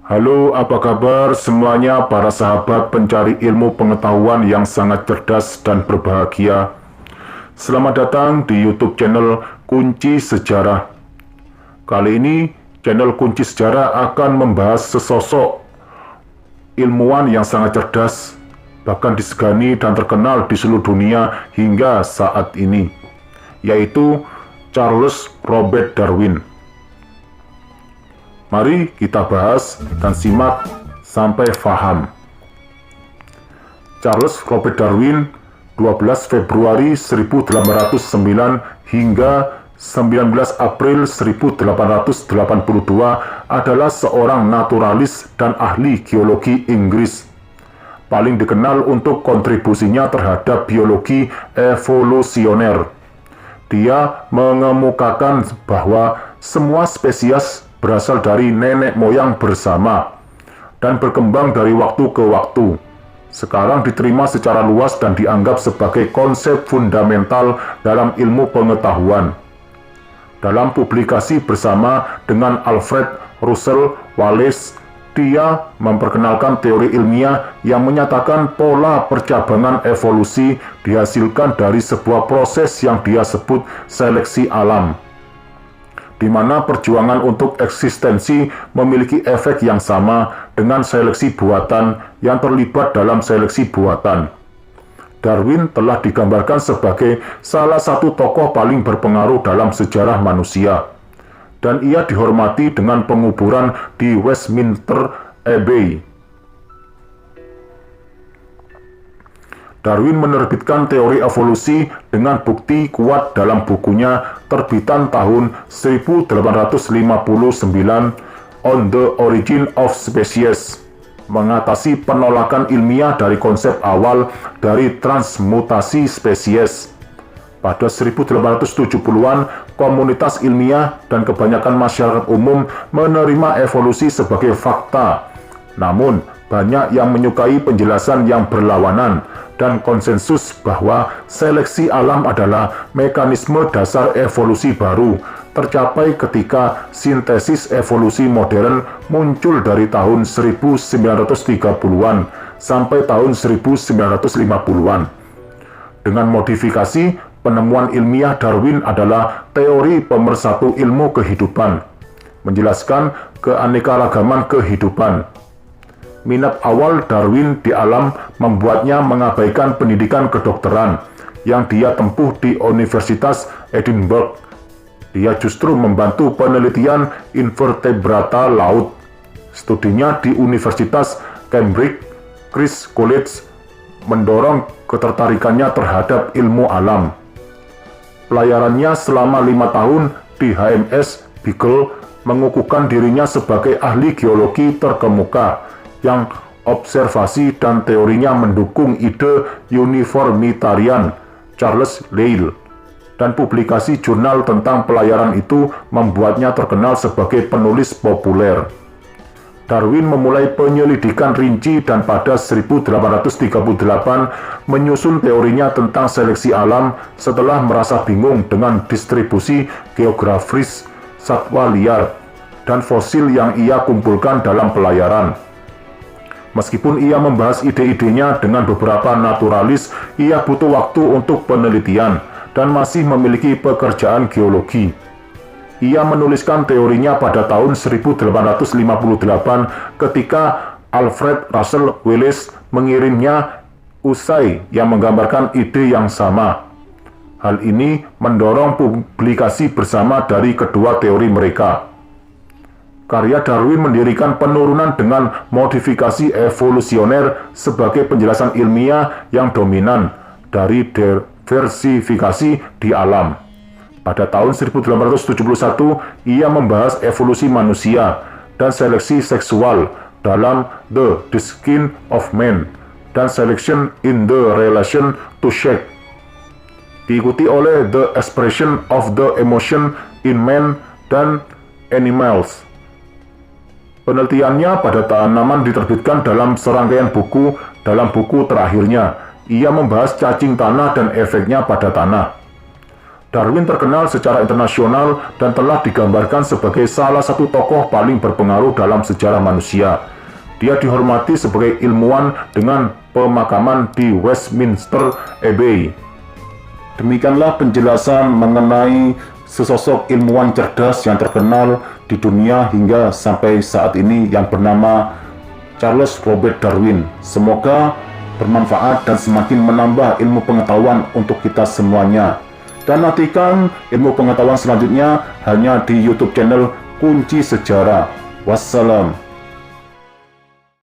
Halo, apa kabar semuanya para sahabat pencari ilmu pengetahuan yang sangat cerdas dan berbahagia. Selamat datang di YouTube channel Kunci Sejarah. Kali ini, channel Kunci Sejarah akan membahas sesosok ilmuwan yang sangat cerdas, bahkan disegani dan terkenal di seluruh dunia hingga saat ini, yaitu Charles Robert Darwin. Mari kita bahas dan simak sampai paham. Charles Robert Darwin, 12 Februari 1809 hingga 19 April 1882 adalah seorang naturalis dan ahli geologi Inggris. Paling dikenal untuk kontribusinya terhadap biologi evolusioner. Dia mengemukakan bahwa semua spesies berasal dari nenek moyang bersama dan berkembang dari waktu ke waktu. Sekarang diterima secara luas dan dianggap sebagai konsep fundamental dalam ilmu pengetahuan. Dalam publikasi bersama dengan Alfred Russel Wallace, dia memperkenalkan teori ilmiah yang menyatakan pola percabangan evolusi dihasilkan dari sebuah proses yang dia sebut seleksi alam, di mana perjuangan untuk eksistensi memiliki efek yang sama dengan seleksi buatan yang terlibat dalam seleksi buatan. Darwin telah digambarkan sebagai salah satu tokoh paling berpengaruh dalam sejarah manusia, dan ia dihormati dengan penguburan di Westminster Abbey. Darwin menerbitkan teori evolusi dengan bukti kuat dalam bukunya terbitan tahun 1859, On the Origin of Species, mengatasi penolakan ilmiah dari konsep awal dari transmutasi spesies. Pada 1870-an, komunitas ilmiah dan kebanyakan masyarakat umum menerima evolusi sebagai fakta. Namun, banyak yang menyukai penjelasan yang berlawanan dan konsensus bahwa seleksi alam adalah mekanisme dasar evolusi baru tercapai ketika sintesis evolusi modern muncul dari tahun 1930-an sampai tahun 1950-an. Dengan modifikasi, penemuan ilmiah Darwin adalah teori pemersatu ilmu kehidupan, menjelaskan keanekaragaman kehidupan. Minat awal Darwin di alam membuatnya mengabaikan pendidikan kedokteran yang dia tempuh di Universitas Edinburgh. Dia justru membantu penelitian invertebrata laut. Studinya di Universitas Cambridge, Christ's College, mendorong ketertarikannya terhadap ilmu alam. Pelayarannya selama 5 tahun di HMS Beagle mengukuhkan dirinya sebagai ahli geologi terkemuka yang observasi dan teorinya mendukung ide uniformitarian Charles Lyell, dan publikasi jurnal tentang pelayaran itu membuatnya terkenal sebagai penulis populer. Darwin memulai penyelidikan rinci dan pada 1838 menyusun teorinya tentang seleksi alam setelah merasa bingung dengan distribusi geografis satwa liar dan fosil yang ia kumpulkan dalam pelayaran. Meskipun ia membahas ide-idenya dengan beberapa naturalis, ia butuh waktu untuk penelitian dan masih memiliki pekerjaan geologi. Ia menuliskan teorinya pada tahun 1858 ketika Alfred Russel Wallace mengirimnya esai yang menggambarkan ide yang sama. Hal ini mendorong publikasi bersama dari kedua teori mereka. Karya Darwin mendirikan penurunan dengan modifikasi evolusioner sebagai penjelasan ilmiah yang dominan dari diversifikasi di alam. Pada tahun 1871, ia membahas evolusi manusia dan seleksi seksual dalam The Descent of Man dan Selection in the Relation to Sex, diikuti oleh The Expression of the Emotion in Man dan Animals. Penelitiannya pada tanaman diterbitkan dalam serangkaian buku. Dalam buku terakhirnya, ia membahas cacing tanah dan efeknya pada tanah. Darwin terkenal secara internasional dan telah digambarkan sebagai salah satu tokoh paling berpengaruh dalam sejarah manusia. Dia dihormati sebagai ilmuwan dengan pemakaman di Westminster Abbey. Demikianlah penjelasan mengenai sesosok ilmuwan cerdas yang terkenal di dunia hingga sampai saat ini yang bernama Charles Robert Darwin. Semoga bermanfaat dan semakin menambah ilmu pengetahuan untuk kita semuanya. Dan nantikan ilmu pengetahuan selanjutnya hanya di YouTube channel Kunci Sejarah. Wassalam.